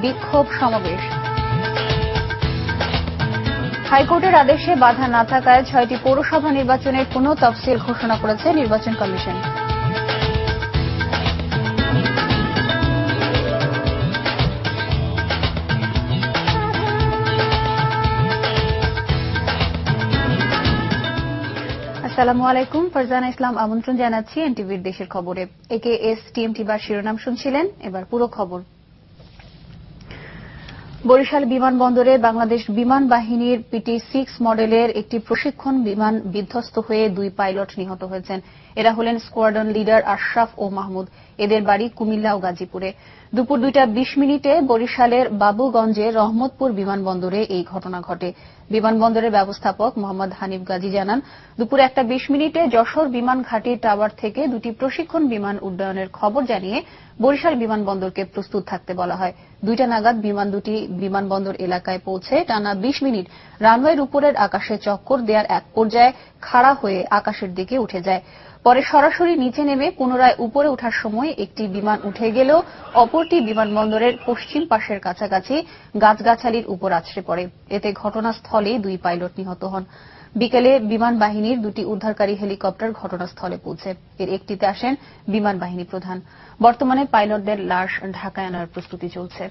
বিক্ষোভ সমাবেশ। হাইকোর্টের আদেশে বাধা না থাকায় ৬টি পৌরসভা নির্বাচনের পুনঃ তফসিল ঘোষণা করেছে নির্বাচন কমিশন। আসসালামু আলাইকুম, ফারজানা ইসলাম আমন্ত্রণ জানাচ্ছি এনটিভির দেশের খবরে। একেএস টিএমটি বার শিরোনাম শুনছিলেন, এবার পুরো খবর। বরিশাল বিমানবন্দরে বাংলাদেশ বিমান বাহিনীর PT-6 মডেলের একটি প্রশিক্ষণ বিমান বিধ্বস্ত হয়ে 2 পাইলট নিহত হয়েছেন। এরা হলেন স্কোয়াড্রন লিডার আশরাফ ও মাহমুদ। এদের বাড়ি কুমিল্লা ও গাজীপুরে। দুপুর 2টা 20 মিনিটে বরিশালের বাবুগঞ্জের রহমতপুর বিমানবন্দরে এই ঘটনা ঘটে। বিমানবন্দরের ব্যবস্থাপক মোহাম্মদ হানিফ গাজী জানান, দুপুর 1টা 20 মিনিটে যশোর বিমান ঘাঁটির টাওয়ার থেকে 2টি প্রশিক্ষণ বিমান উড্ডয়নের খবর জানিয়ে বরিশাল বিমানবন্দরকে প্রস্তুত থাকতে বলা হয়। 2টা নাগাদ বিমান দুটি বিমানবন্দর এলাকায় পৌঁছে টানা 20 মিনিট রানওয়ের উপরের আকাশে চক্কর দেওয়ার এক পর্যায়ে খাড়া হয়ে আকাশের দিকে উঠে যায়। পরে সরাসরি নিচে নেমে পুনরায় উপরে ওঠার সময় একটি বিমান উঠে গেলেও অপরটি বিমানবন্দরের পশ্চিম পাশের কাছাকাছি গাছগাছালির উপর আছড়ে পড়ে। এতে ঘটনাস্থলে 2 পাইলট নিহত হন। বিকেলে বিমান বাহিনীর 2টি উদ্ধারকারী হেলিকপ্টার ঘটনাস্থলে পৌঁছে। এর একটিতে আসেন বিমান বাহিনী প্রধান। বর্তমানে পাইলটদের লাশ ঢাকায় আনার প্রস্তুতি চলছে।